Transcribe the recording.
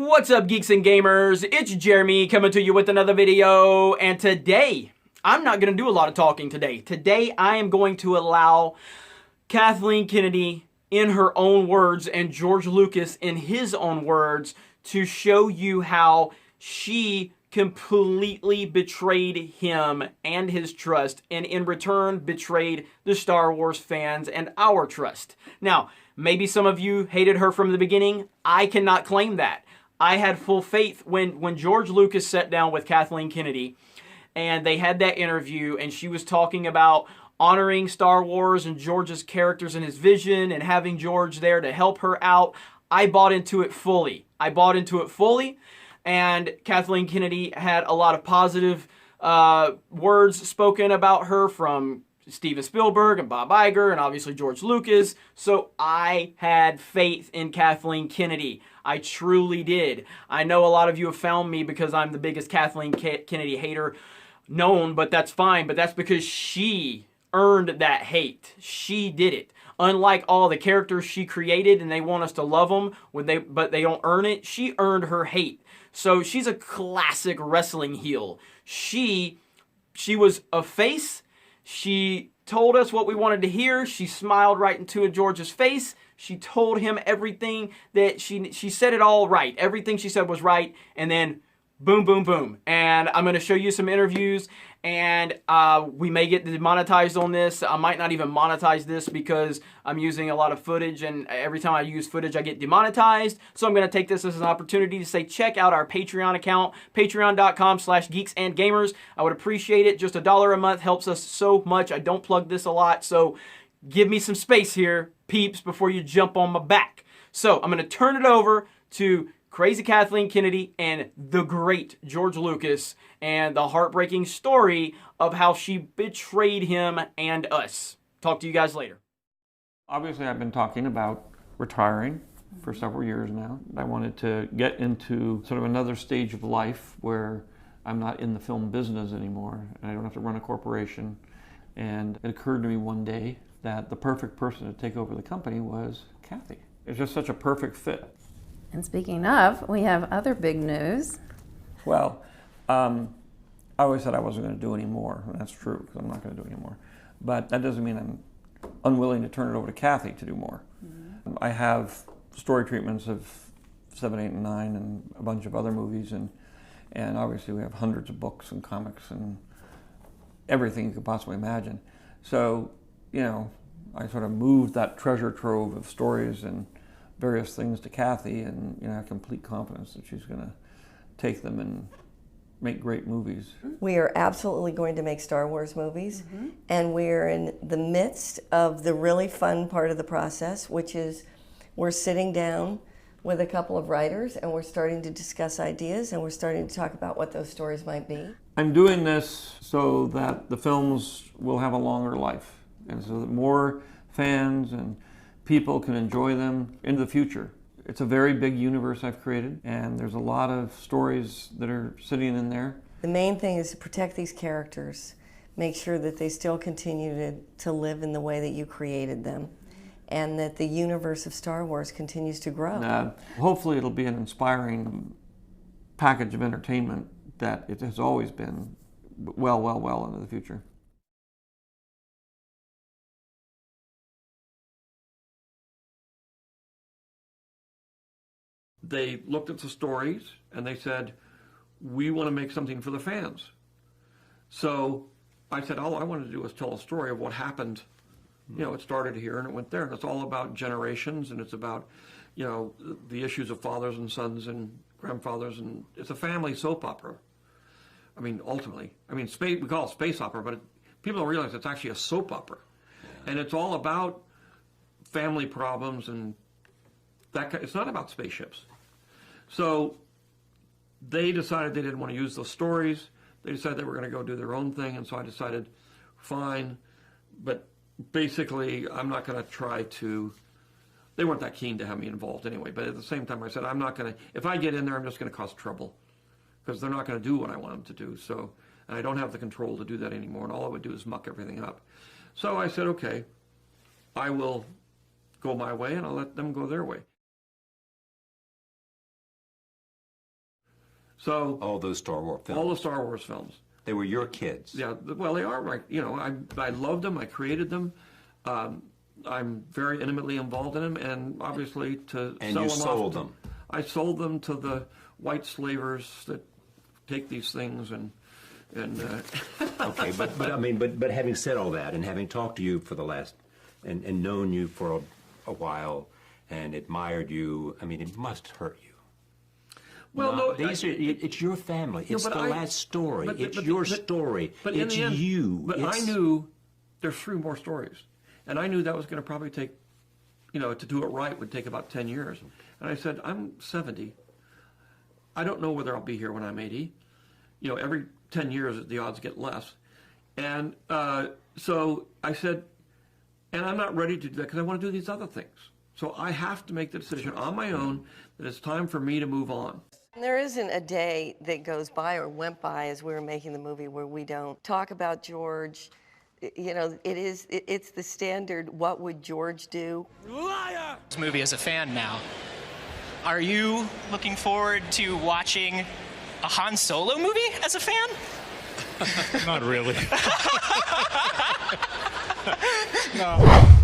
What's up, geeks and gamers? It's Jeremy coming to you with another video, and today I'm not going to do a lot of talking today. Today I am going to allow Kathleen Kennedy in her own words and George Lucas in his own words to show you how she completely betrayed him and his trust, and in return betrayed the Star Wars fans and our trust. Now, maybe some of you hated her from the beginning. I cannot claim that. I had full faith when George Lucas sat down with Kathleen Kennedy and they had that interview and she was talking about honoring Star Wars and George's characters and his vision and having George there to help her out. I bought into it fully. And Kathleen Kennedy had a lot of positive words spoken about her from Steven Spielberg and Bob Iger and obviously George Lucas. So I had faith in Kathleen Kennedy. I truly did. I know a lot of you have found me because I'm the biggest Kathleen Kennedy hater known, but that's fine. But that's because she earned that hate. She did it. Unlike all the characters she created and they want us to love them, but they don't earn it, she earned her hate. So she's a classic wrestling heel. She was a face. She told us what we wanted to hear. She smiled right into George's face. She told him everything that she said it all right. Everything she said was right. And then boom, boom, boom. And I'm going to show you some interviews. And we may get demonetized on this. I might not even monetize this because I'm using a lot of footage. And every time I use footage, I get demonetized. So I'm going to take this as an opportunity to say, check out our Patreon account, patreon.com/geeksandgamers. I would appreciate it. Just $1 a month helps us so much. I don't plug this a lot. So give me some space here, peeps, before you jump on my back. So I'm going to turn it over to Crazy Kathleen Kennedy and the great George Lucas and the heartbreaking story of how she betrayed him and us. Talk to you guys later. Obviously, I've been talking about retiring for several years now. I wanted to get into sort of another stage of life where I'm not in the film business anymore and I don't have to run a corporation. And it occurred to me one day that the perfect person to take over the company was Kathy. It's just such a perfect fit. And speaking of, we have other big news. Well, I always said I wasn't going to do any more, and that's true, because I'm not going to do any more. But that doesn't mean I'm unwilling to turn it over to Kathy to do more. Mm-hmm. I have story treatments of 7, 8, and 9, and a bunch of other movies, and obviously we have hundreds of books and comics and everything you could possibly imagine. So, you know, I sort of moved that treasure trove of stories and various things to Kathy, and I have complete confidence that she's going to take them and make great movies. We are absolutely going to make Star Wars movies, and we're in the midst of the really fun part of the process, which is we're sitting down with a couple of writers and we're starting to discuss ideas and we're starting to talk about what those stories might be. I'm doing this so that the films will have a longer life, and so that more fans and people can enjoy them into the future. It's a very big universe I've created, and there's a lot of stories that are sitting in there. The main thing is to protect these characters, make sure that they still continue to live in the way that you created them, and that the universe of Star Wars continues to grow. Hopefully it'll be an inspiring package of entertainment that it has always been well into the future. They looked at the stories and they said, we want to make something for the fans. So I said, all I wanted to do was tell a story of what happened. You know, it started here and it went there, and it's all about generations, and it's about, the issues of fathers and sons and grandfathers, and it's a family soap opera. I mean, ultimately. I mean, we call it space opera, but people don't realize it's actually a soap opera. And it's all about family problems and it's not about spaceships. So they decided they didn't want to use those stories. They decided they were going to go do their own thing, and so I decided, fine. But basically, I'm not going to try to. They weren't that keen to have me involved anyway. But at the same time, I said, I'm not going to. If I get in there, I'm just going to cause trouble, because they're not going to do what I want them to do. So, and I don't have the control to do that anymore. And all I would do is muck everything up. So I said, okay, I will go my way, and I'll let them go their way. So All those Star Wars films. all the Star Wars films. They were your kids. Yeah, well, they are right. You know, I loved them. I created them. I'm very intimately involved in them, and obviously to And sell you them sold off. them. I sold them to the white slavers that take these things and. Okay, but having said all that, and having talked to you for the last, and known you for a while, and admired you, I mean, it must hurt you. Well, no, it's your family. It's the last story. It's your story. But in it's the end, you. But I knew there's 3 more stories, and I knew that was going to probably take, you know, to do it right would take about 10 years. And I said, I'm 70. I don't know whether I'll be here when I'm 80. You know, every 10 years the odds get less. And so I said, and I'm not ready to do that because I want to do these other things. So I have to make the decision on my own that it's time for me to move on. There isn't a day that goes by or went by as we were making the movie where we don't talk about George. You know, it's the standard, what would George do? Liar! This movie as a fan now. Are you looking forward to watching a Han Solo movie as a fan? Not really. No.